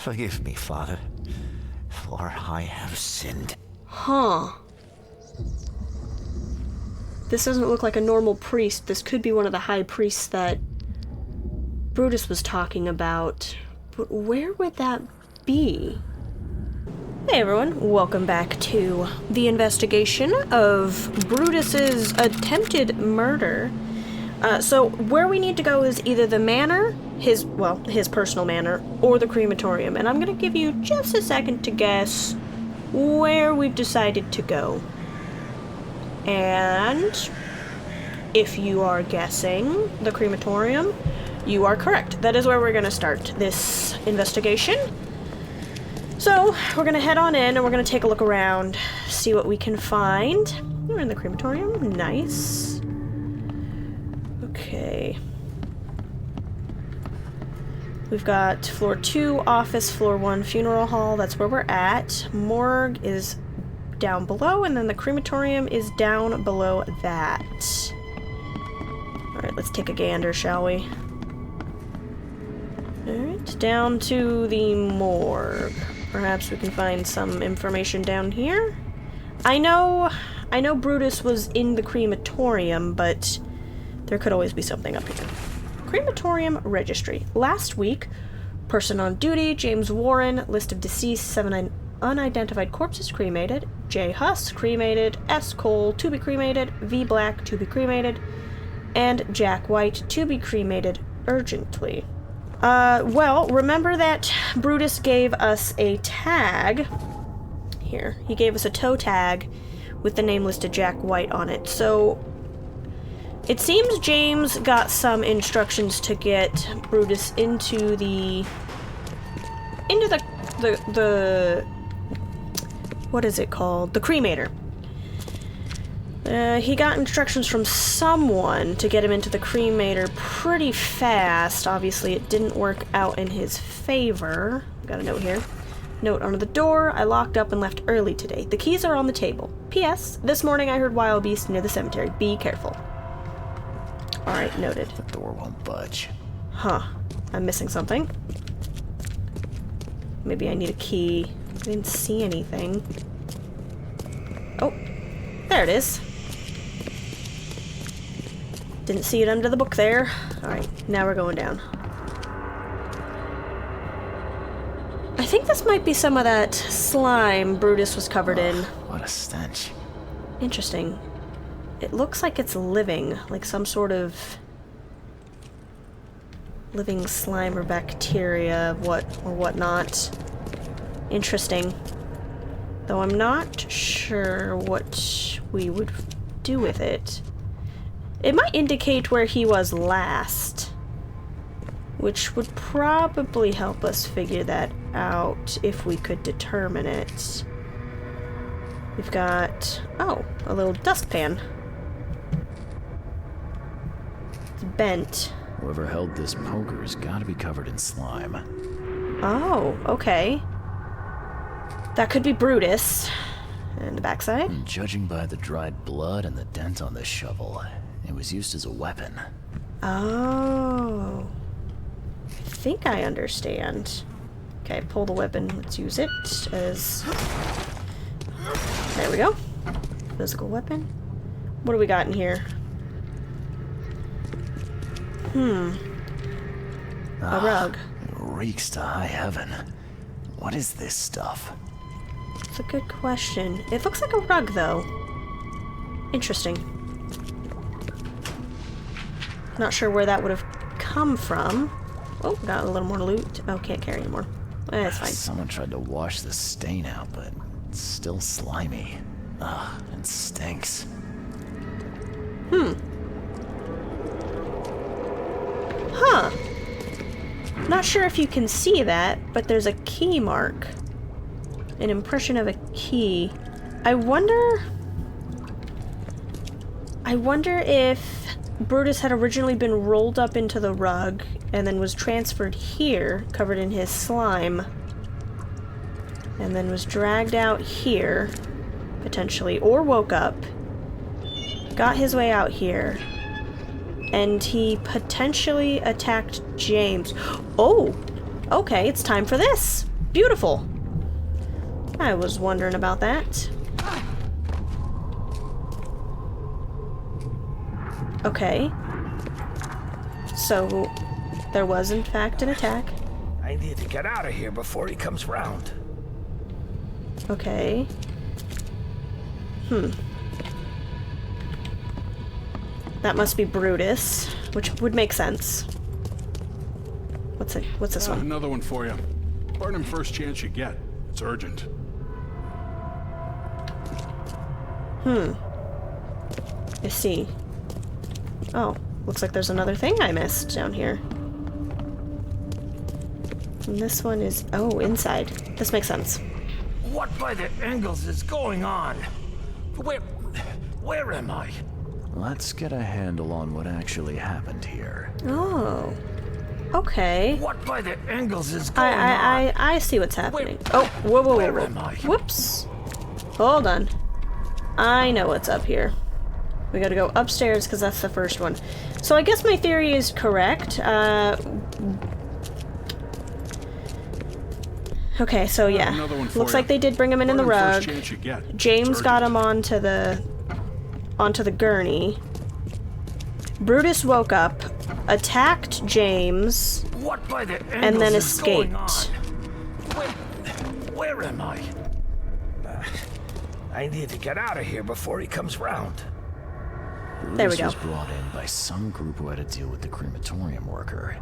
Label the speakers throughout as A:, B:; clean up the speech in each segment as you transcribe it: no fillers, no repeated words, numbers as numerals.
A: Forgive me, Father, for I have sinned.
B: Huh. This doesn't look like a normal priest. This could be one of the high priests that Brutus was talking about. But where would that be? Hey everyone, welcome back to the investigation of Brutus's attempted murder. So where we need to go is either the manor, his personal manor, or the crematorium. And I'm gonna give you just a second to guess where we've decided to go. And if you are guessing the crematorium, you are correct. That is where we're gonna start this investigation. So, we're gonna head on in and we're gonna take a look around, see what we can find. We're in the crematorium. Nice. Okay. We've got floor 2, office, floor 1, funeral hall. That's where we're at. Morgue is down below, and then the crematorium is down below that. Alright, let's take a gander, shall we? Alright, down to the morgue. Perhaps we can find some information down here. I know Brutus was in the crematorium, but there could always be something up here. Crematorium registry. Last week, person on duty, James Warren, list of deceased, 7 unidentified corpses cremated, J. Huss cremated, S. Cole to be cremated, V. Black to be cremated, and Jack White to be cremated urgently. Well, remember that Brutus gave us a tag. Here, he gave us a toe tag with the name listed Jack White on it. So, it seems James got some instructions to get Brutus into the what is it called? The cremator. He got instructions from someone to get him into the cremator pretty fast. Obviously, it didn't work out in his favor. Got a note here. Note under the door, I locked up and left early today. The keys are on the table. P.S. This morning I heard wild beasts near the cemetery. Be careful. Alright, noted.
A: The door won't budge.
B: Huh. I'm missing something. Maybe I need a key. I didn't see anything. Oh, there it is. Didn't see it under the book there. Alright, now we're going down. I think this might be some of that slime Brutus was covered in.
A: What a stench.
B: Interesting. It looks like it's living, like some sort of living slime or bacteria, whatnot. Interesting. Though I'm not sure what we would do with it. It might indicate where he was last, which would probably help us figure that out if we could determine it. We've got, oh, a little dustpan. It's bent.
A: Whoever held this poker's gotta be covered in slime.
B: Oh, okay. That could be Brutus. And the backside?
A: Judging by the dried blood and the dent on the shovel, it was used as a weapon.
B: Oh. I think I understand. Okay, pull the weapon. Let's use it as... There we go. Physical weapon. What do we got in here? A rug.
A: It reeks to high heaven. What is this stuff?
B: It's a good question. It looks like a rug, though. Interesting. Not sure where that would have come from. Oh, got a little more loot. Oh, can't carry anymore. That's fine.
A: Someone tried to wash the stain out, but it's still slimy. Ugh, it stinks.
B: Huh. Not sure if you can see that, but there's a key mark. An impression of a key. I wonder if Brutus had originally been rolled up into the rug and then was transferred here, covered in his slime, and then was dragged out here, potentially, or woke up, got his way out here, and he potentially attacked James. Oh! Okay, it's time for this! Beautiful. I was wondering about that. Okay. So, there was in fact an attack.
C: I need to get out of here before he comes round.
B: Okay. That must be Brutus, which would make sense. What's it? What's this one?
D: Another one for you. Burn him first chance you get. It's urgent.
B: I see. Oh, looks like there's another thing I missed down here. And this one is... oh, inside. This makes sense.
C: What by the angles is going on? Where am I?
A: Let's get a handle on what actually happened here.
B: Oh. Okay.
C: What by the angles is going on?
B: I see what's happening. Oh, whoa, whoa, whoa,
C: Where
B: whoa.
C: am I?
B: Whoops. Hold on. I know what's up here. We gotta go upstairs because that's the first one. So I guess my theory is correct. Okay, so yeah. Looks like they did bring him in the rug. James got him onto the gurney. Brutus woke up, attacked James,
C: What by the angles
B: and then
C: is going on?
B: escaped.
C: Where am I? I need to get out of here before he comes round.
B: There we
A: Brutus
B: go.
A: was brought in by some group who had to deal with the crematorium worker.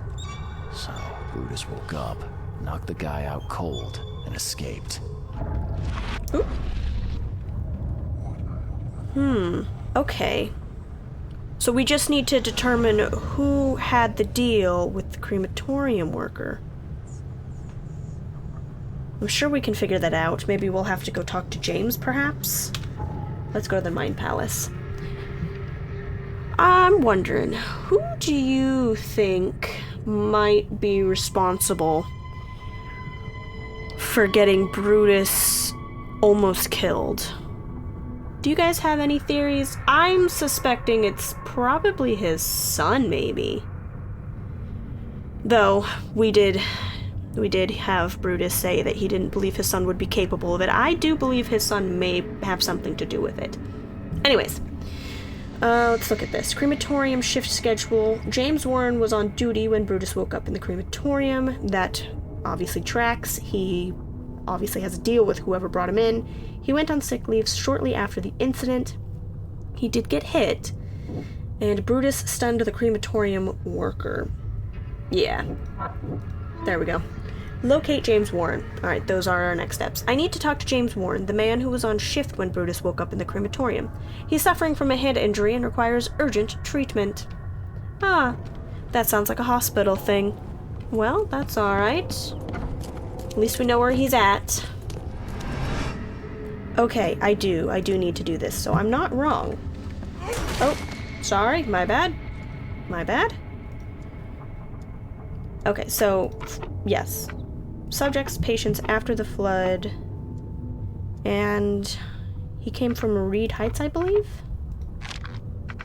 A: So Brutus woke up, knocked the guy out cold, and escaped.
B: Oop. Okay. So we just need to determine who had the deal with the crematorium worker. I'm sure we can figure that out. Maybe we'll have to go talk to James, perhaps? Let's go to the Mind Palace. I'm wondering, who do you think might be responsible for getting Brutus almost killed? Do you guys have any theories? I'm suspecting it's probably his son, maybe. Though, we did have Brutus say that he didn't believe his son would be capable of it. I do believe his son may have something to do with it. Anyways, let's look at this. Crematorium shift schedule. James Warren was on duty when Brutus woke up in the crematorium. That obviously tracks. He obviously has a deal with whoever brought him in. He went on sick leave shortly after the incident. He did get hit, and Brutus stunned the crematorium worker. Yeah. There we go. Locate James Warren. Alright, those are our next steps. I need to talk to James Warren, the man who was on shift when Brutus woke up in the crematorium. He's suffering from a head injury and requires urgent treatment. Ah, that sounds like a hospital thing. Well, that's alright. At least we know where he's at. Okay, I do need to do this, so I'm not wrong. Oh, sorry, my bad. My bad. Okay, so, yes. Subjects, patients after the flood. And he came from Reed Heights, I believe?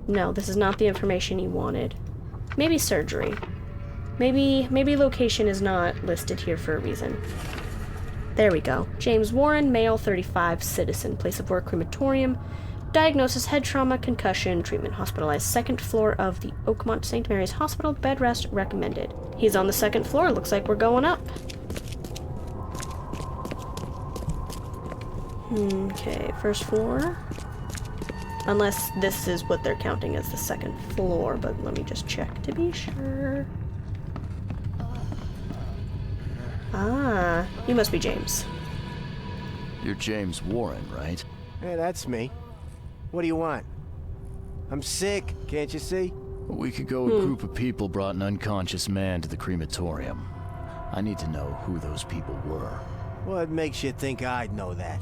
B: No, this is not the information he wanted. Maybe surgery. Maybe location is not listed here for a reason. There we go. James Warren, male, 35, citizen. Place of work, crematorium. Diagnosis, head trauma, concussion. Treatment, hospitalized. Second floor of the Oakmont St. Mary's Hospital. Bed rest recommended. He's on the second floor. Looks like we're going up. Okay, first floor. Unless this is what they're counting as the second floor, but let me just check to be sure. Ah, you must be James.
A: You're James Warren, right?
E: Yeah, that's me. What do you want? I'm sick, can't you see?
A: A week ago, a group of people brought an unconscious man to the crematorium. I need to know who those people were.
E: What makes you think I'd know that?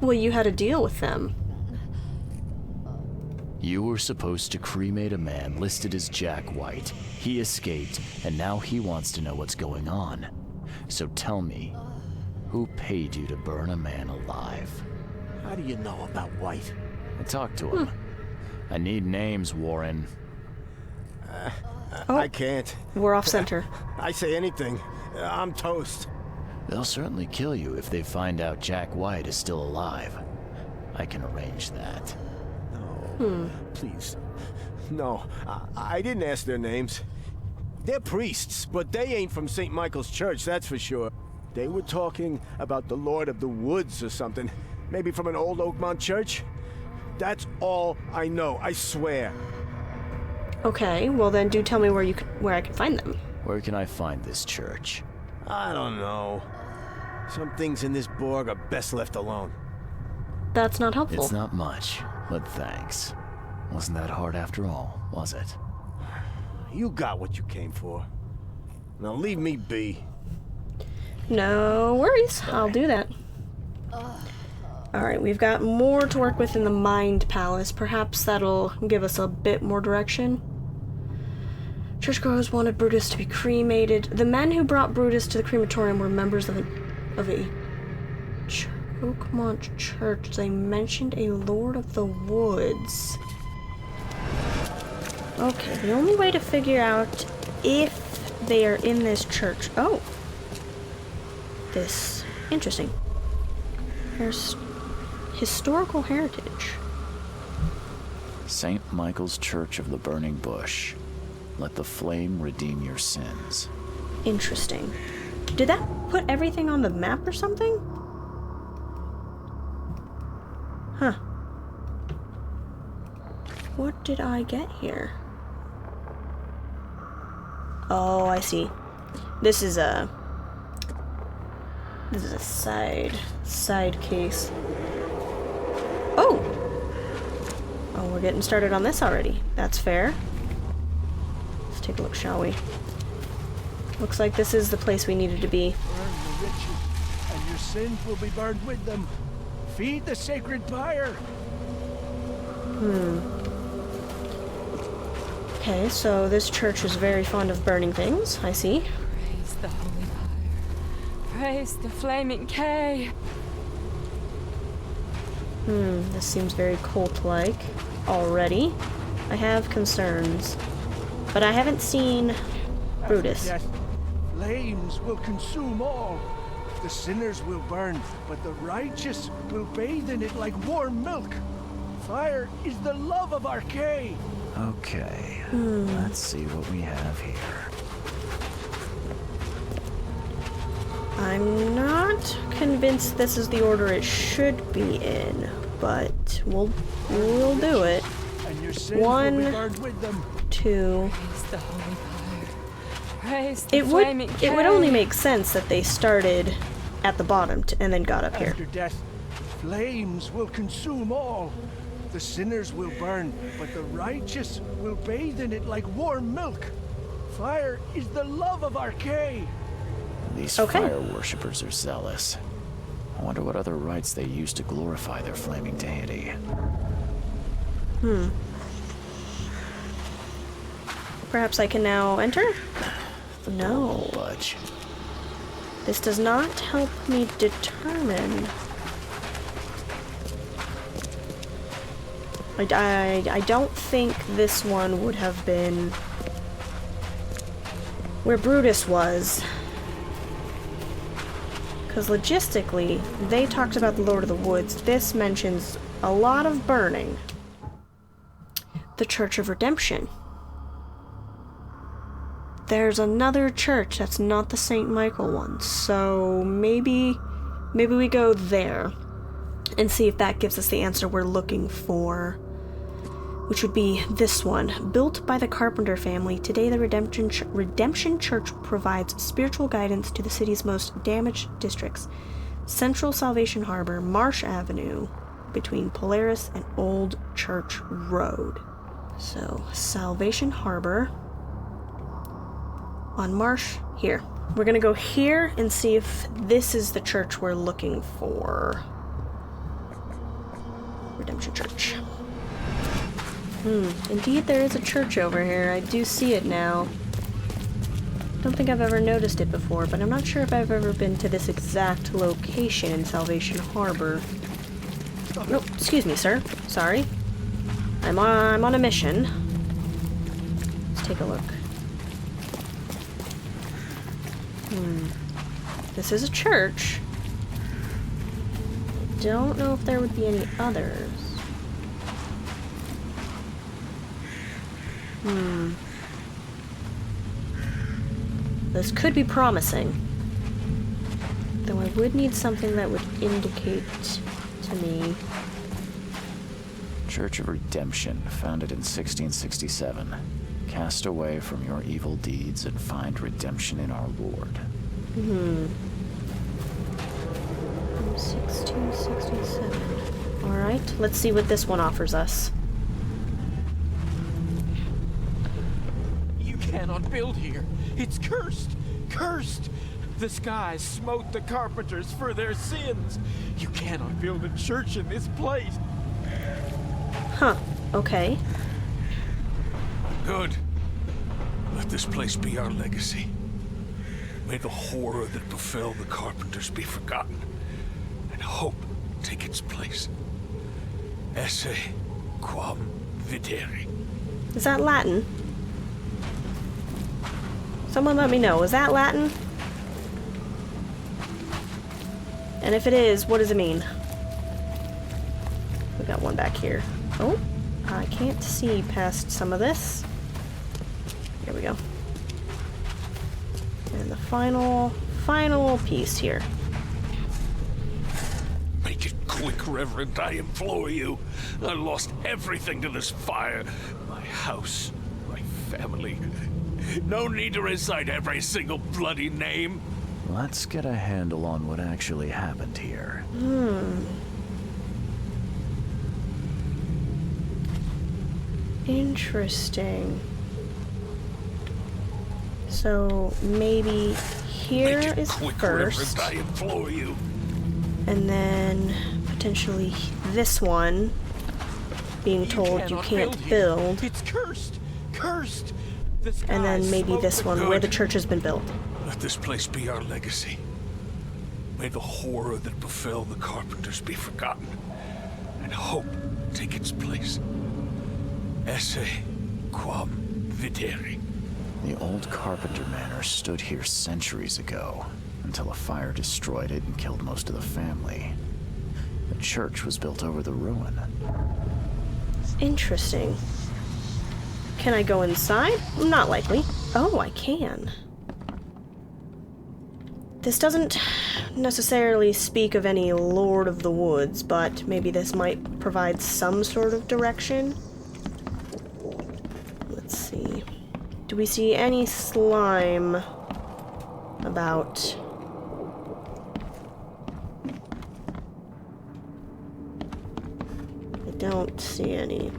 B: Well, you had a deal with them.
A: You were supposed to cremate a man listed as Jack White. He escaped, and now he wants to know what's going on. So tell me, who paid you to burn a man alive?
E: How do you know about White?
A: I talked to him. I need names, Warren.
E: I can't.
B: We're off center.
E: I say anything. I'm toast.
A: They'll certainly kill you if they find out Jack White is still alive. I can arrange that.
E: No, please. No, I didn't ask their names. They're priests, but they ain't from St. Michael's Church, that's for sure. They were talking about the Lord of the Woods or something. Maybe from an old Oakmont church? That's all I know, I swear.
B: Okay, well then do tell me where I can find them.
A: Where can I find this church?
E: I don't know. Some things in this Borg are best left alone.
B: That's not helpful.
A: It's not much, but thanks. Wasn't that hard after all, was it?
E: You got what you came for. Now leave me be.
B: No worries, I'll do that. Alright, we've got more to work with in the Mind Palace. Perhaps that'll give us a bit more direction. Churchgoers wanted Brutus to be cremated. The men who brought Brutus to the crematorium were members of a Oakmont church. They mentioned a Lord of the Woods. Okay, the only way to figure out if they are in this church... Oh! This. Interesting. There's historical heritage.
A: St. Michael's Church of the Burning Bush. Let the flame redeem your sins.
B: Interesting. Did that put everything on the map or something? Huh. What did I get here? Oh, I see. This is a side case. Oh! Oh, we're getting started on this already. That's fair. Let's take a look, shall we? Looks like this is the place we needed to be.
F: Burn the riches, and your sins will be burned with them. Feed the sacred fire.
B: Okay, so this church is very fond of burning things, I see.
G: Praise the holy fire. Praise the flaming K.
B: This seems very cult-like already. I have concerns. But I haven't seen Brutus.
F: After death, flames will consume all. The sinners will burn, but the righteous will bathe in it like warm milk. Fire is the love of our K.
A: Okay, let's see what we have here.
B: I'm not convinced this is the order it should be in, but we'll do it.
F: And your sins
B: One,
F: will be burned with them.
B: 2.
G: Praise the holy fire. Praise the
B: It
G: flaming
B: would only make sense that they started at the bottom and then got up here.
F: After death, flames will consume all. The sinners will burn, but the righteous will bathe in it like warm milk. Fire is the love of our K.
A: These
B: Okay.
A: fire worshippers are zealous. I wonder what other rites they use to glorify their flaming deity.
B: Perhaps I can now enter? No.
A: Budge.
B: This does not help me determine. I don't think this one would have been where Brutus was. Because logistically, they talked about the Lord of the Woods. This mentions a lot of burning. The Church of Redemption. There's another church that's not the St. Michael one, so maybe we go there and see if that gives us the answer we're looking for, which would be this one. Built by the Carpenter family, today the Redemption Church provides spiritual guidance to the city's most damaged districts. Central Salvation Harbor, Marsh Avenue, between Polaris and Old Church Road. So, Salvation Harbor on Marsh, here. We're gonna go here and see if this is the church we're looking for. Redemption Church. Indeed there is a church over here. I do see it now. Don't think I've ever noticed it before, but I'm not sure if I've ever been to this exact location in Salvation Harbor. No, excuse me, sir. Sorry. I'm on a mission. Let's take a look. This is a church. I don't know if there would be any others. This could be promising. Though I would need something that would indicate to me.
A: Church of Redemption, founded in 1667. Cast away from your evil deeds and find redemption in our Lord.
B: 1667. Alright, let's see what this one offers us.
H: You cannot build here. It's cursed. Cursed. The skies smote the carpenters for their sins. You cannot build a church in this place.
B: Huh, okay.
C: Good. Let this place be our legacy. May the horror that befell the carpenters be forgotten, and hope take its place. Esse quam videri.
B: Is that Latin? Someone let me know. Is that Latin? And if it is, what does it mean? We got one back here. Oh, I can't see past some of this. Here we go. And the final piece here.
C: Make it quick, Reverend, I implore you. I lost everything to this fire. My house, my family. No need to recite every single bloody name.
A: Let's get a handle on what actually happened here.
B: Interesting. So maybe here
C: Make it
B: is
C: quick,
B: first,
C: Reverend, I implore you.
B: and then potentially this one being told you can't build,
H: It's cursed. Cursed. The skies
B: and then maybe
H: smote
B: this
H: the
B: one where the church has been built.
C: Let this place be our legacy. May the horror that befell the carpenters be forgotten, and hope take its place. Esse quam videri.
A: The old Carpenter Manor stood here centuries ago, until a fire destroyed it and killed most of the family. The church was built over the ruin.
B: Interesting. Can I go inside? Not likely. Oh, I can. This doesn't necessarily speak of any Lord of the Woods, but maybe this might provide some sort of direction. Let's see. Do we see any slime about? I don't see any.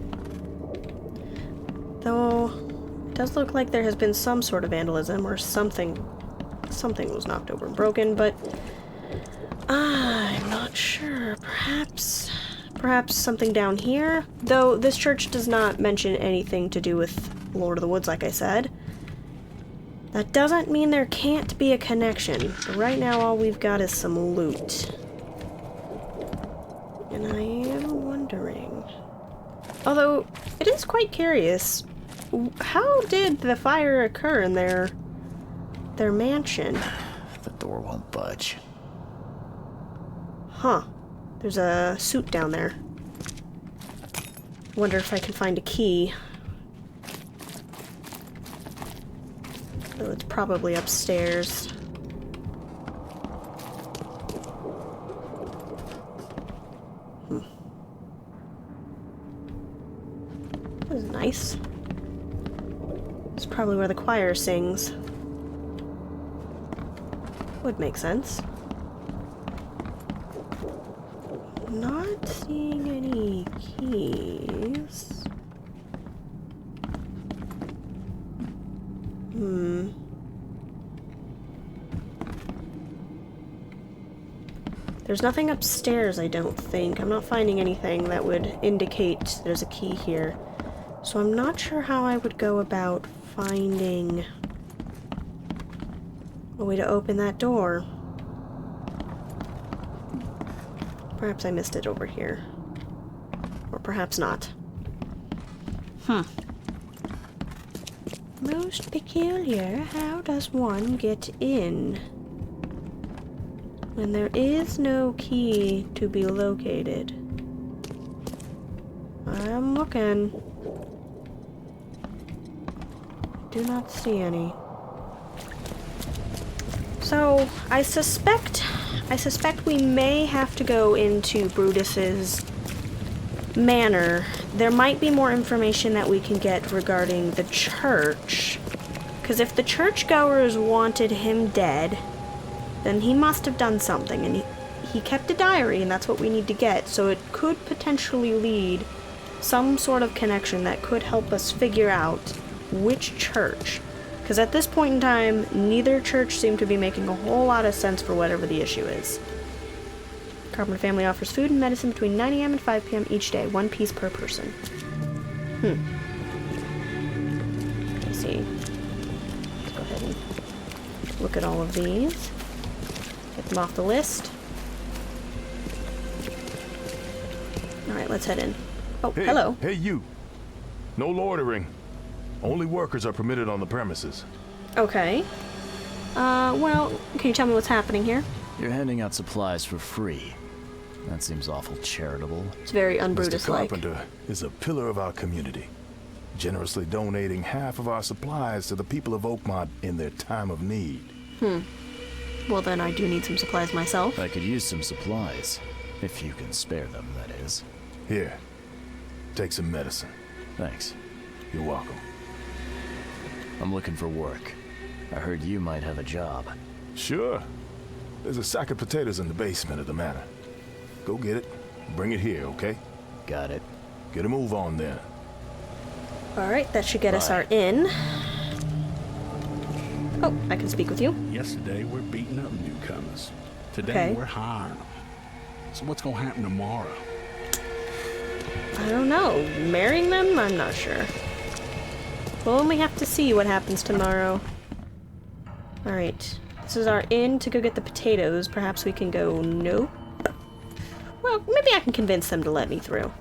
B: Though, it does look like there has been some sort of vandalism or something. Something was knocked over and broken, but I'm not sure. Perhaps something down here? Though this church does not mention anything to do with Lord of the Woods, like I said. That doesn't mean there can't be a connection. But right now, all we've got is some loot. And I am wondering. Although, it is quite curious. How did the fire occur in their mansion?
A: The door won't budge.
B: Huh. There's a suit down there. Wonder if I can find a key. Oh, it's probably upstairs. That was nice. It's probably where the choir sings. Would make sense. Not seeing any keys. There's nothing upstairs, I don't think. I'm not finding anything that would indicate there's a key here. So I'm not sure how I would go about finding a way to open that door. Perhaps I missed it over here. Or perhaps not. Most peculiar. How does one get in? And there is no key to be located. I'm looking. Do not see any. So, I suspect we may have to go into Brutus's manor. There might be more information that we can get regarding the church. Because if the churchgoers wanted him dead, then he must have done something. And he kept a diary, and that's what we need to get. So it could potentially lead some sort of connection that could help us figure out which church. Because at this point in time, neither church seemed to be making a whole lot of sense for whatever the issue is. Carpenter family offers food and medicine between 9 a.m. and 5 p.m. each day, 1 piece per person. Let's see. Let's go ahead and look at all of these. Get them off the list. Alright, let's head in. Oh,
I: hey,
B: hello.
I: Hey, you. No loitering. Only workers are permitted on the premises.
B: Okay. Well, can you tell me what's happening here?
A: You're handing out supplies for free. That seems awful charitable.
B: It's very
I: Mr.
B: un-Brutus-like.
I: Carpenter is a pillar of our community, generously donating half of our supplies to the people of Oakmont in their time of need.
B: Well, then I do need some supplies myself.
A: I could use some supplies. If you can spare them, that is.
I: Here, take some medicine.
A: Thanks.
I: You're welcome.
A: I'm looking for work. I heard you might have a job.
I: Sure. There's a sack of potatoes in the basement of the manor. Go get it. Bring it here, okay?
A: Got it.
I: Get a move on then.
B: Alright, that should get us our inn. Oh, I can speak with you.
D: Yesterday, we're beating up newcomers. Today,
B: Okay.
D: we're hiring them. So what's gonna happen tomorrow?
B: I don't know. Marrying them? I'm not sure. We'll only have to see what happens tomorrow. Alright. This is our inn to go get the potatoes. Perhaps we can go nope. Well, maybe I can convince them to let me through.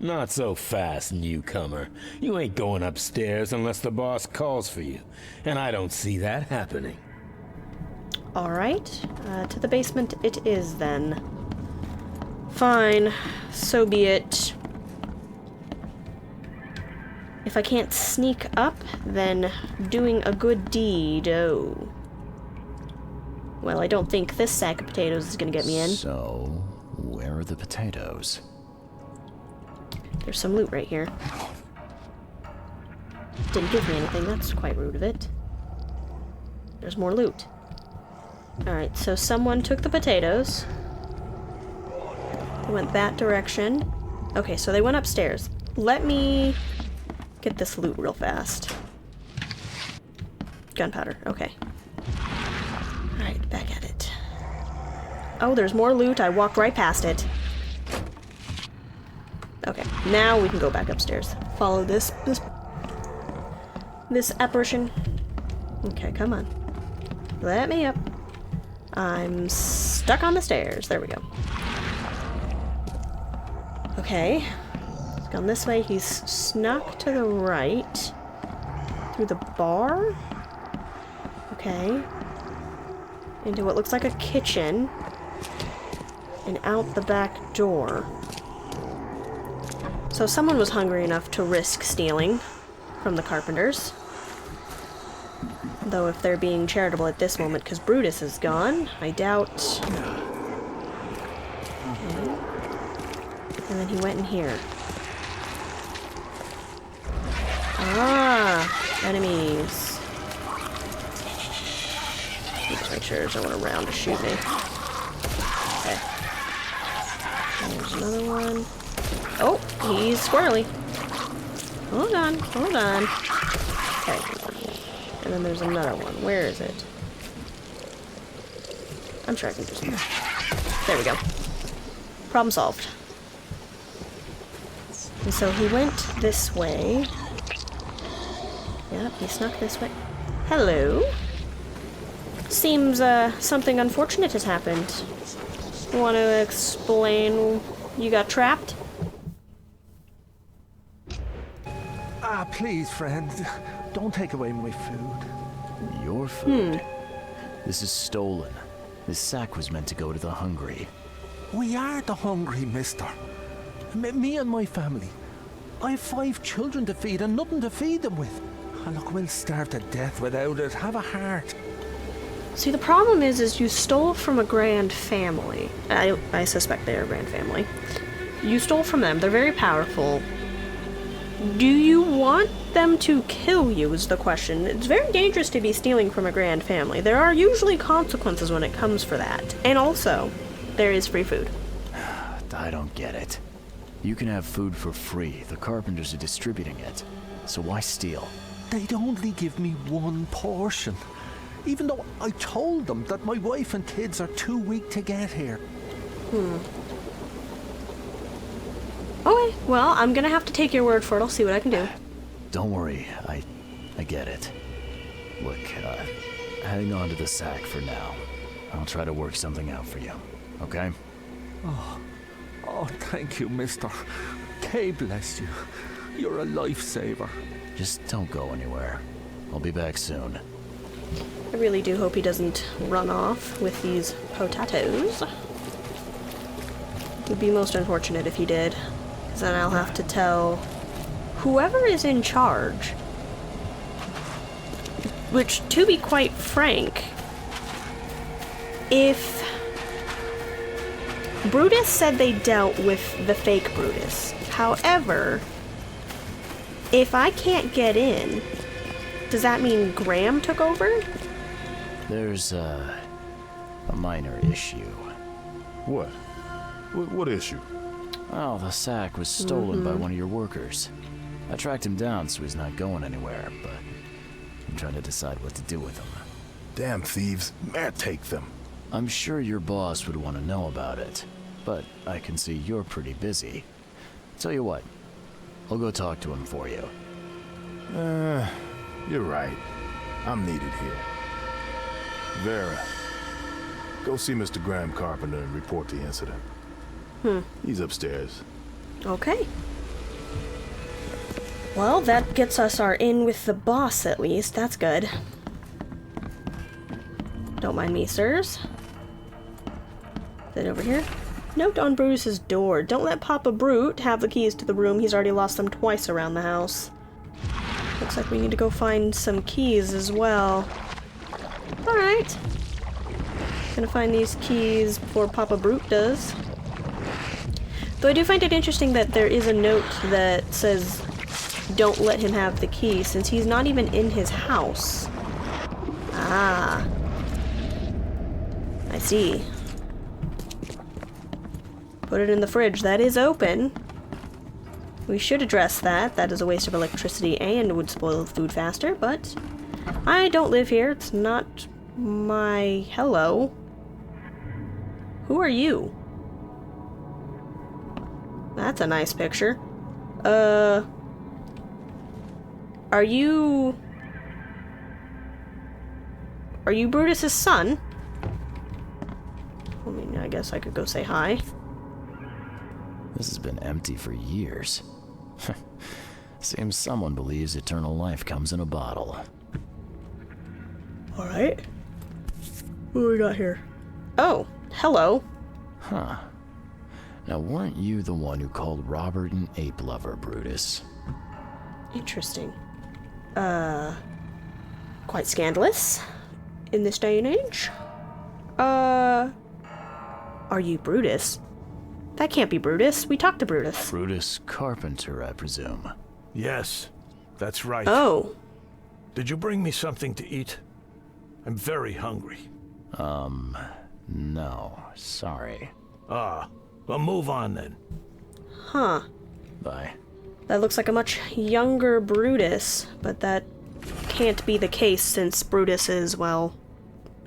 J: Not so fast, newcomer. You ain't going upstairs unless the boss calls for you. And I don't see that happening.
B: Alright. To the basement it is then. Fine. So be it. If I can't sneak up, then doing a good deed, oh. Well, I don't think this sack of potatoes is gonna get me in.
A: So, where are the potatoes?
B: There's some loot right here. Didn't give me anything, that's quite rude of it. There's more loot. Alright, so someone took the potatoes. They went that direction. Okay, so they went upstairs. Let me get this loot real fast. Gunpowder, okay. Alright, back at it. Oh, there's more loot. I walked right past it. Okay, now we can go back upstairs. Follow this apparition. Okay, come on. Let me up. I'm stuck on the stairs. There we go. Okay. He's gone this way. He's snuck to the right. Through the bar? Okay. Into what looks like a kitchen. And out the back door. So someone was hungry enough to risk stealing from the Carpenters. Though if they're being charitable at this moment because Brutus is gone, I doubt... Okay. And then he went in here. Ah! Enemies. Let's make sure there's no one around to shoot me. Okay. There's another one. Oh, he's squirrely. Hold on, hold on. Okay. And then there's another one. Where is it? I'm sure I can just... There we go. Problem solved. And so he went this way. Yep, he snuck this way. Hello? Seems, something unfortunate has happened. Want to explain you got trapped?
F: Ah, please, friend. Don't take away my food.
A: Your food? This is stolen. This sack was meant to go to the hungry.
F: We are the hungry, mister. Me and my family. I have 5 children to feed and nothing to feed them with. And look, we'll starve to death without it. Have a heart.
B: See, the problem is you stole from a grand family. I suspect they're a grand family. You stole from them. They're very powerful. Do you want them to kill you is the question. It's very dangerous to be stealing from a grand family. There are usually consequences when it comes for that. And also, there is free food.
A: I don't get it. You can have food for free. The Carpenters are distributing it. So why steal?
F: They'd only give me 1 portion. Even though I told them that my wife and kids are too weak to get here.
B: Okay, well, I'm gonna have to take your word for it. I'll see what I can do.
A: Don't worry, I get it. Look, hang on to the sack for now. I'll try to work something out for you, okay?
F: Oh, thank you, mister. Kay bless you. You're a lifesaver.
A: Just don't go anywhere. I'll be back soon.
B: I really do hope he doesn't run off with these potatoes. It would be most unfortunate if he did, because then I'll have to tell whoever is in charge. Which, to be quite frank, if Brutus said they dealt with the fake Brutus. However, if I can't get in, does that mean Graham took over?
A: There's a minor issue.
I: What? What issue?
A: Oh, the sack was stolen by one of your workers. I tracked him down so he's not going anywhere, but I'm trying to decide what to do with him.
I: Damn thieves. Man, take them.
A: I'm sure your boss would want to know about it, but I can see you're pretty busy. Tell you what, I'll go talk to him for you.
I: You're right. I'm needed here. Vera, go see Mr. Graham Carpenter and report the incident. He's upstairs.
B: Okay. Well, that gets us our in with the boss, at least. That's good. Don't mind me, sirs. Is it over here? Note on Brutus's door. Don't let Papa Brute have the keys to the room. He's already lost them twice around the house. Looks like we need to go find some keys as well. Alright. Gonna find these keys before Papa Brute does. Though I do find it interesting that there is a note that says don't let him have the key since he's not even in his house. Ah. I see. Put it in the fridge. That is open. We should address that. That is a waste of electricity and would spoil the food faster, but I don't live here. It's not my... Hello. Who are you? That's a nice picture. Are you Brutus's son? I mean, I guess I could go say hi.
A: This has been empty for years. Seems someone believes eternal life comes in a bottle.
B: Alright. What do we got here? Oh, hello.
A: Huh. Now, weren't you the one who called Robert an ape lover, Brutus?
B: Interesting. Quite scandalous in this day and age. Are you Brutus? That can't be Brutus. We talked to Brutus.
A: Brutus Carpenter, I presume.
C: Yes, that's right.
B: Oh.
C: Did you bring me something to eat? I'm very hungry.
A: No, sorry.
C: Ah, well, move on then.
B: Huh.
A: Bye.
B: That looks like a much younger Brutus, but that can't be the case since Brutus is, well,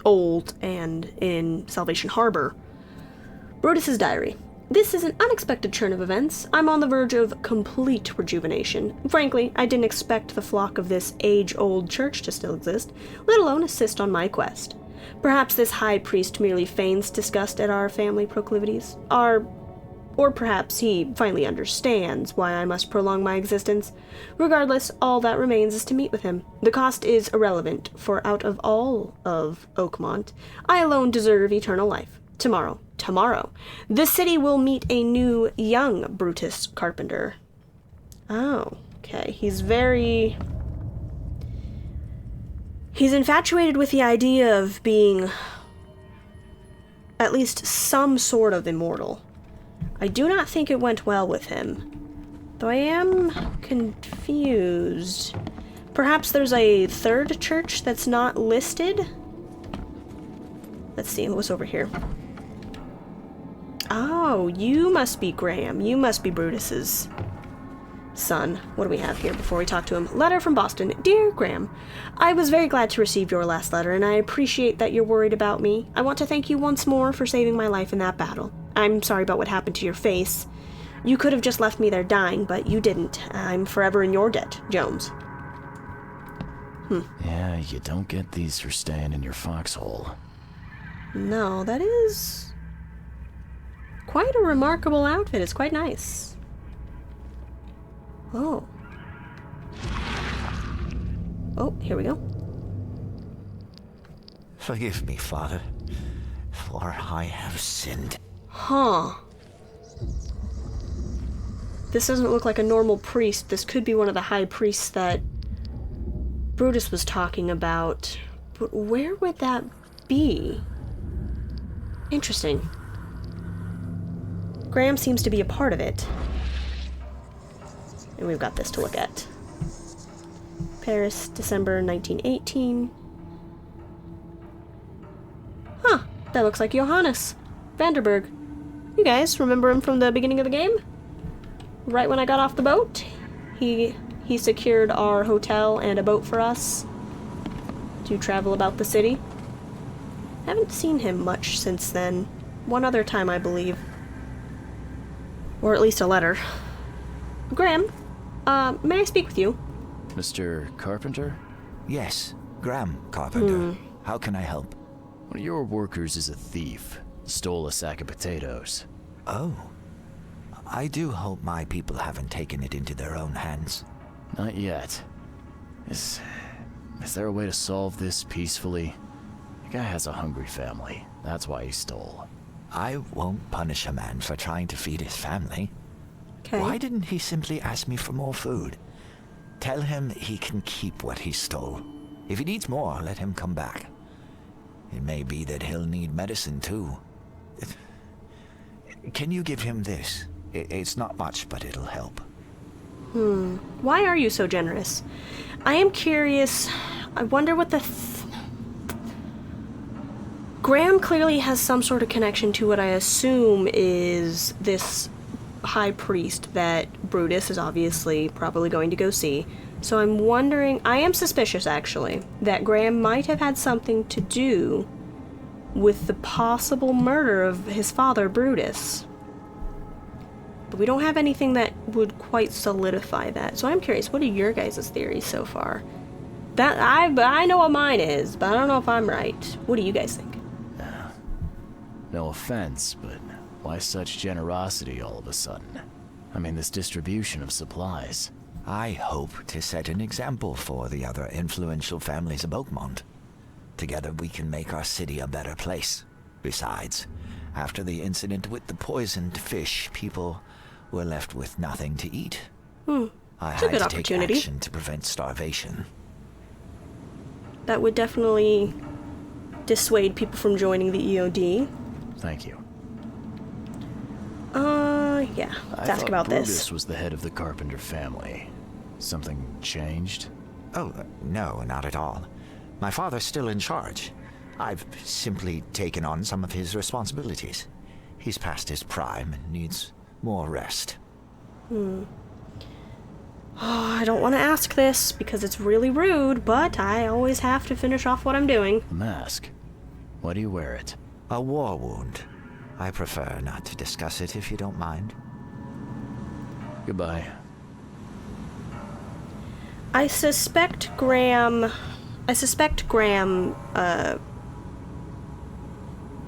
B: old and in Salvation Harbor. Brutus's diary. This is an unexpected turn of events. I'm on the verge of complete rejuvenation. Frankly, I didn't expect the flock of this age-old church to still exist, let alone assist on my quest. Perhaps this high priest merely feigns disgust at our family proclivities, our Or perhaps he finally understands why I must prolong my existence. Regardless, all that remains is to meet with him. The cost is irrelevant, for out of all of Oakmont, I alone deserve eternal life. Tomorrow, the city will meet a new, young Brutus Carpenter. Oh, okay. He's infatuated with the idea of being at least some sort of immortal. I do not think it went well with him, though I am confused. Perhaps there's a third church that's not listed? Let's see what's over here. Oh, you must be Graham. You must be Brutus's son. What do we have here before we talk to him? Letter from Boston. Dear Graham, I was very glad to receive your last letter, and I appreciate that you're worried about me. I want to thank you once more for saving my life in that battle. I'm sorry about what happened to your face. You could have just left me there dying, but you didn't. I'm forever in your debt, Jones.
A: Yeah, you don't get these for staying in your foxhole.
B: No, that is quite a remarkable outfit. It's quite nice. Oh. Oh, here we go.
K: Forgive me, Father, for I have sinned.
B: Huh. This doesn't look like a normal priest. This could be one of the high priests that Brutus was talking about. But where would that be? Interesting. Graham seems to be a part of it. And we've got this to look at. Paris, December 1918. Huh. That looks like Johannes Vanderberg. You guys remember him from the beginning of the game? Right when I got off the boat, he secured our hotel and a boat for us to travel about the city. Haven't seen him much since then. One other time, I believe. Or at least a letter. Graham, may I speak with you?
A: Mr. Carpenter?
K: Yes, Graham Carpenter. How can I help?
A: One of your workers is a thief. Stole a sack of potatoes.
K: Oh. I do hope my people haven't taken it into their own hands.
A: Not yet. Is there a way to solve this peacefully? The guy has a hungry family. That's why he stole.
K: I won't punish a man for trying to feed his family.
B: Okay.
K: Why didn't he simply ask me for more food? Tell him he can keep what he stole. If he needs more, let him come back. It may be that he'll need medicine too. Can you give him this? It's not much, but it'll help.
B: Why are you so generous? I am curious. I wonder what the... Graham clearly has some sort of connection to what I assume is this high priest that Brutus is obviously probably going to go see. So I'm wondering... I am suspicious, actually, that Graham might have had something to do with the possible murder of his father, Brutus. But we don't have anything that would quite solidify that. So I'm curious, what are your guys' theories so far? That I know what mine is, but I don't know if I'm right. What do you guys think?
A: No offense, but why such generosity all of a sudden? I mean, this distribution of supplies.
K: I hope to set an example for the other influential families of Oakmont. Together we can make our city a better place. Besides, after the incident with the poisoned fish, people were left with nothing to eat. I had to take action to prevent starvation.
B: That would definitely dissuade people from joining the EOD.
A: Thank you.
B: Yeah. Let's ask about
A: Brutus
B: this.
A: Was the head of the Carpenter family. Something changed?
K: Oh, no, not at all. My father's still in charge. I've simply taken on some of his responsibilities. He's past his prime and needs more rest.
B: Oh, I don't want to ask this because it's really rude, but I always have to finish off what I'm doing.
A: The mask. Why do you wear it?
K: A war wound. I prefer not to discuss it if you don't mind.
A: Goodbye.
B: I suspect Graham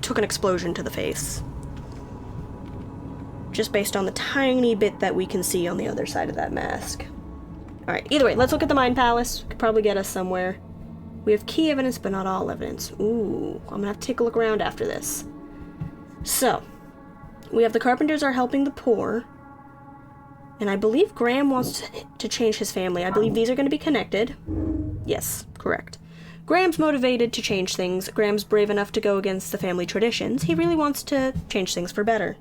B: took an explosion to the face. just based on the tiny bit that we can see on the other side of that mask. Alright, either way, let's look at the Mind Palace. Could probably get us somewhere. We have key evidence, but not all evidence. Ooh, I'm gonna have to take a look around after this. So, we have the Carpenters are helping the poor. And I believe Graham wants to change his family. I believe these are going to be connected. Yes, correct. Graham's motivated to change things. Graham's brave enough to go against the family traditions. He really wants to change things for better.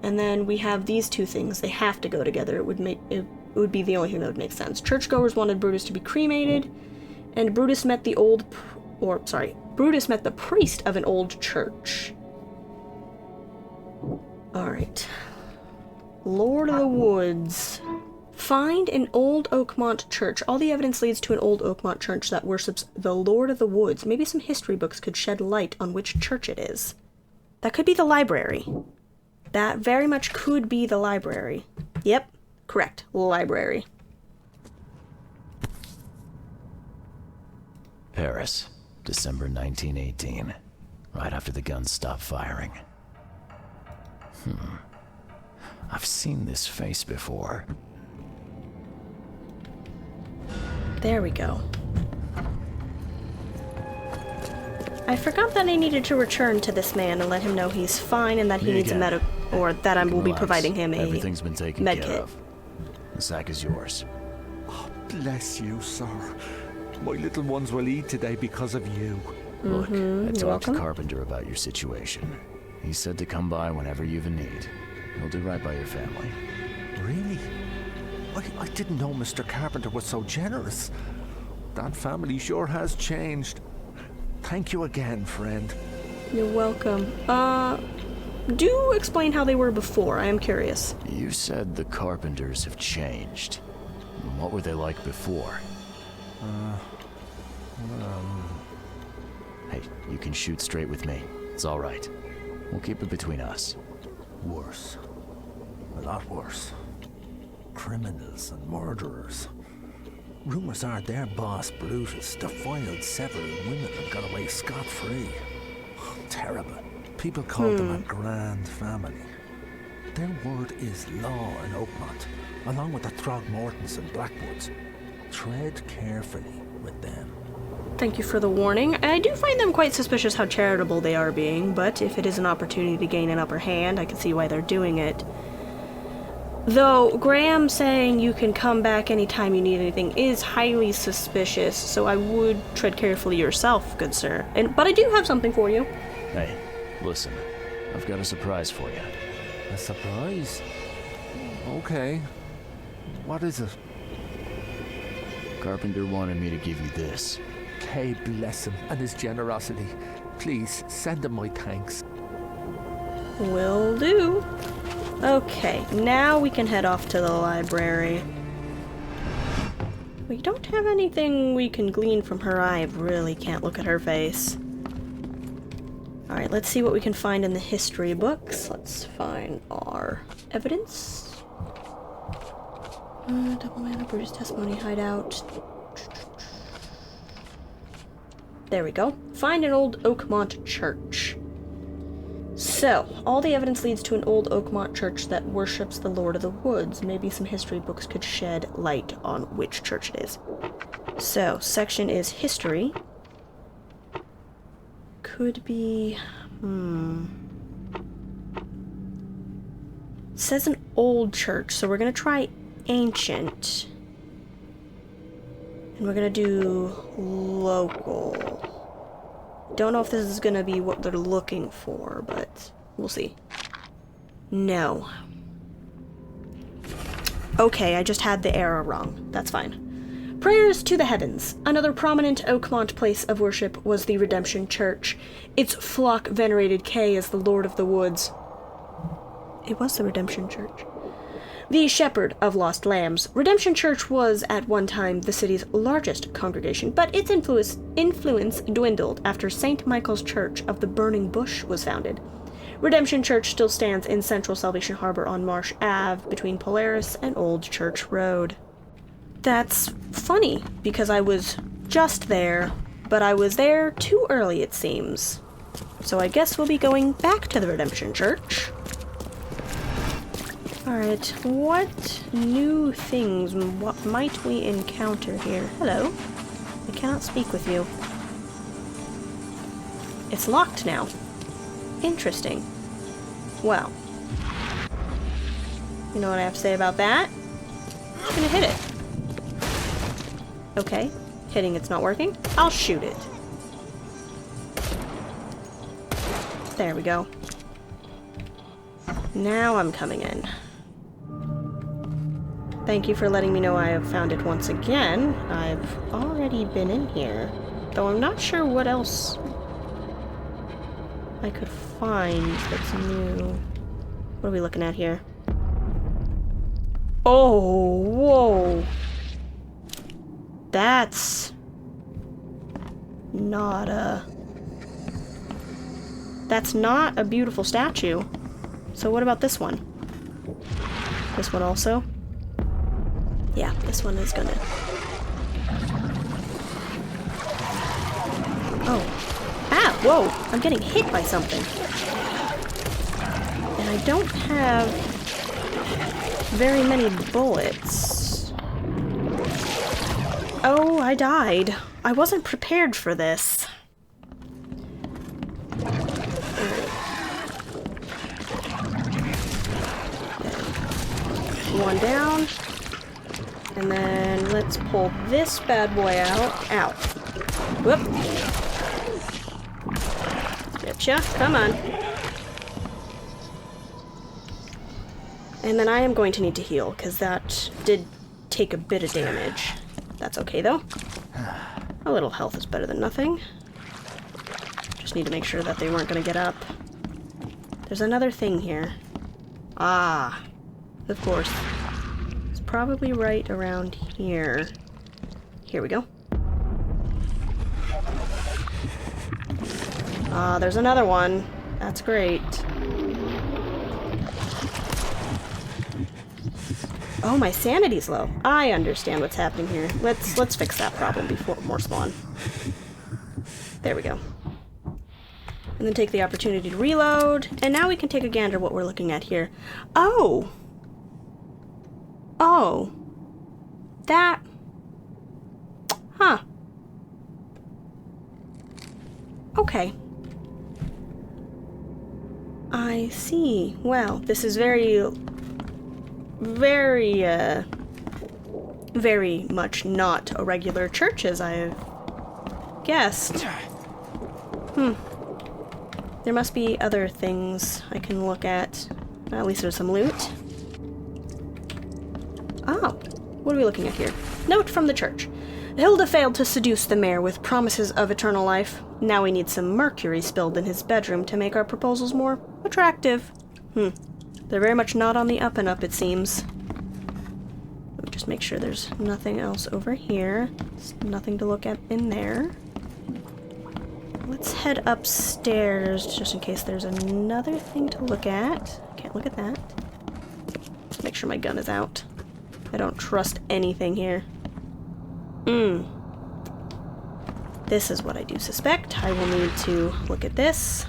B: And then we have these two things. They have to go together. It would be the only thing that would make sense. Churchgoers wanted Brutus to be cremated, and Brutus met the priest of an old church. Alright. Lord of the Woods. Find an old Oakmont church. All the evidence leads to an old Oakmont church that worships the Lord of the Woods. Maybe some history books could shed light on which church it is. That could be the library. That very much could be the library. Yep, correct. Library.
A: Paris, December 1918. Right after the guns stopped firing. I've seen this face before.
B: There we go. I forgot that I needed to return to this man and let him know he's fine and that he needs a or that I will be providing him a
A: Everything's been taken
B: med
A: care
B: kit.
A: of. The sack is yours.
L: Oh, bless you, sir. My little ones will eat today because of you.
A: Look, I talked to
B: welcome.
A: Carpenter about your situation. He said to come by whenever you've a need. He'll do right by your family.
L: Really? I didn't know Mr. Carpenter was so generous. That family sure has changed. Thank you again, friend.
B: You're welcome. Do explain how they were before. I am curious.
A: You said the Carpenters have changed. What were they like before? Hey, you can shoot straight with me. It's all right. We'll keep it between us.
L: Worse. A lot worse. Criminals and murderers. Rumors are their boss, Brutus, defiled several women and got away scot-free. Terrible. People called them a grand family. Their word is law in Oakmont, along with the Throgmortons and Blackwoods. Tread carefully with them.
B: Thank you for the warning. I do find them quite suspicious how charitable they are being, but if it is an opportunity to gain an upper hand, I can see why they're doing it. Though, Graham saying you can come back anytime you need anything is highly suspicious, so I would tread carefully yourself, good sir. But I do have something for you.
A: Hey, listen. I've got a surprise for you.
L: A surprise? Okay. What is it?
A: Carpenter wanted me to give you this.
L: Hey, bless him and his generosity. Please, send him my thanks.
B: Will do. Okay, now we can head off to the library. We don't have anything we can glean from her. I really can't look at her face. Alright, let's see what we can find in the history books. Let's find our evidence. Double mana, Brutus testimony, hideout. There we go. Find an old Oakmont church. So, all the evidence leads to an old Oakmont church that worships the Lord of the Woods. Maybe some history books could shed light on which church it is. So, section is history. Could be... It says an old church, so we're gonna try ancient. And we're gonna do local. Don't know if this is gonna be what they're looking for, but we'll see. No. Okay, I just had the error wrong. That's fine. Prayers to the heavens. Another prominent Oakmont place of worship was the Redemption Church. Its flock venerated Kay as the Lord of the Woods. It was the Redemption Church. The Shepherd of Lost Lambs. Redemption Church was at one time the city's largest congregation, but its influence dwindled after St. Michael's Church of the Burning Bush was founded. Redemption Church still stands in central Salvation Harbor on Marsh Ave between Polaris and Old Church Road. That's funny, because I was just there, but I was there too early, it seems. So I guess we'll be going back to the Redemption Church. Alright, what new things, what might we encounter here? Hello. I cannot speak with you. It's locked now. Interesting. Well. You know what I have to say about that? I'm just gonna hit it. Okay. Hitting it's not working. I'll shoot it. There we go. Now I'm coming in. Thank you for letting me know I have found it once again. I've already been in here, though I'm not sure what else I could find that's new. What are we looking at here? Oh, whoa! That's not a beautiful statue. So what about this one? This one also? Yeah, this one is gonna... Oh. Ah, whoa! I'm getting hit by something. And I don't have very many bullets. Oh, I died. I wasn't prepared for this. One down. And then let's pull this bad boy out. Ow. Whoop. Getcha. Come on. And then I am going to need to heal, because that did take a bit of damage. That's okay, though. A little health is better than nothing. Just need to make sure that they weren't going to get up. There's another thing here. Ah. Of course. It's probably right around here. Here we go. Ah, there's another one. That's great. Oh, my sanity's low. I understand what's happening here. Let's fix that problem before more spawn. There we go. And then take the opportunity to reload. And now we can take a gander at what we're looking at here. Oh! Oh. That... Huh. Okay. I see. Well, this is very much not a regular church as I've guessed. There must be other things I can look at. At least there's some loot. Oh, what are we looking at here? Note from the church. Hilda failed to seduce the mayor with promises of eternal life. Now we need some mercury spilled in his bedroom to make our proposals more attractive. They're very much not on the up and up, it seems. Let me just make sure there's nothing else over here. There's nothing to look at in there. Let's head upstairs just in case there's another thing to look at. Can't look at that. Let's make sure my gun is out. I don't trust anything here. This is what I do suspect. I will need to look at this.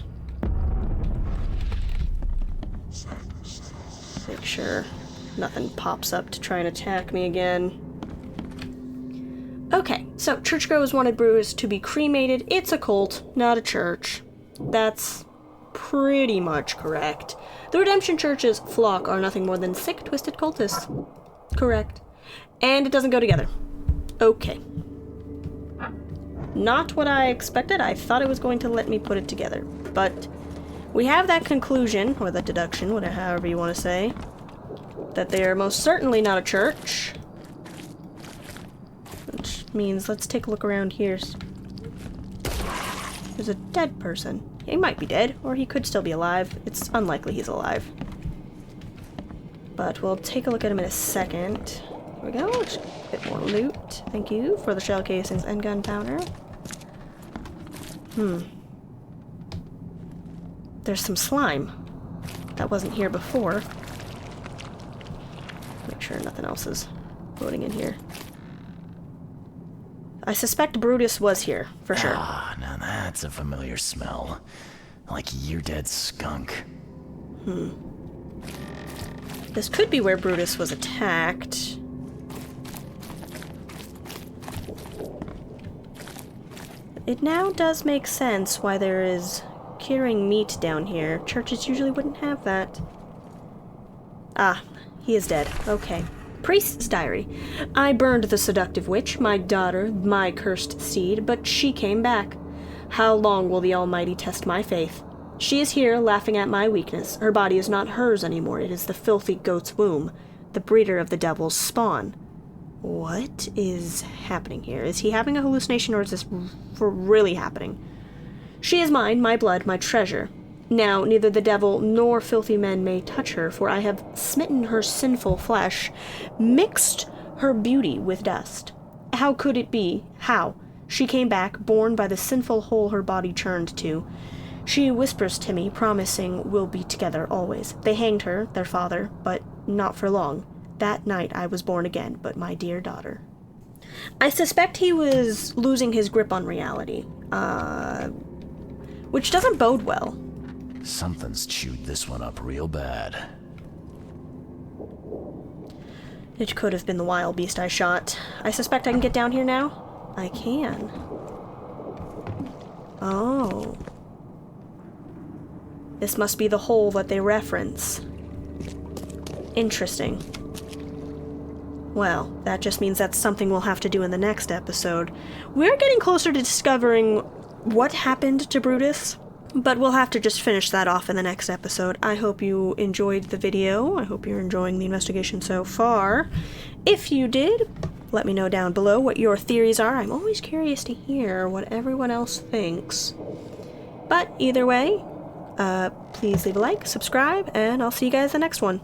B: Make sure nothing pops up to try and attack me again. Okay, so churchgoers wanted Brutus to be cremated. It's a cult, not a church. That's pretty much correct. The Redemption Church's flock are nothing more than sick, twisted cultists. Correct. And it doesn't go together. Okay. Not what I expected. I thought it was going to let me put it together. But we have that conclusion, or that deduction, whatever, however you want to say, that they are most certainly not a church. Which means, let's take a look around here. There's a dead person. He might be dead, or he could still be alive. It's unlikely he's alive. But we'll take a look at him in a second. Here we go. Just a bit more loot. Thank you for the shell casings and gunpowder. There's some slime. That wasn't here before. Make sure nothing else is floating in here. I suspect Brutus was here, for sure.
A: Ah, now that's a familiar smell. Like year-dead skunk.
B: This could be where Brutus was attacked. It now does make sense why there is curing meat down here. Churches usually wouldn't have that. Ah, he is dead. Okay. Priest's diary. I burned the seductive witch, my daughter, my cursed seed, but she came back. How long will the Almighty test my faith? She is here, laughing at my weakness. Her body is not hers anymore. It is the filthy goat's womb, the breeder of the devil's spawn. What is happening here? Is he having a hallucination, or is this for really happening? She is mine, my blood, my treasure. Now neither the devil nor filthy men may touch her, for I have smitten her sinful flesh, mixed her beauty with dust. How could it be? How? She came back, born by the sinful hole her body churned to. She whispers to me, promising we'll be together always. They hanged her, their father, but not for long. That night I was born again, but my dear daughter. I suspect he was losing his grip on reality, which doesn't bode well.
A: Something's chewed this one up real bad.
B: It could have been the wild beast I shot. I suspect I can get down here now? I can. Oh. This must be the hole that they reference. Interesting. Well, that just means that's something we'll have to do in the next episode. We're getting closer to discovering what happened to Brutus, but we'll have to just finish that off in the next episode. I hope you enjoyed the video. I hope you're enjoying the investigation so far. If you did, let me know down below what your theories are. I'm always curious to hear what everyone else thinks. But either way, please leave a like, subscribe, and I'll see you guys in the next one.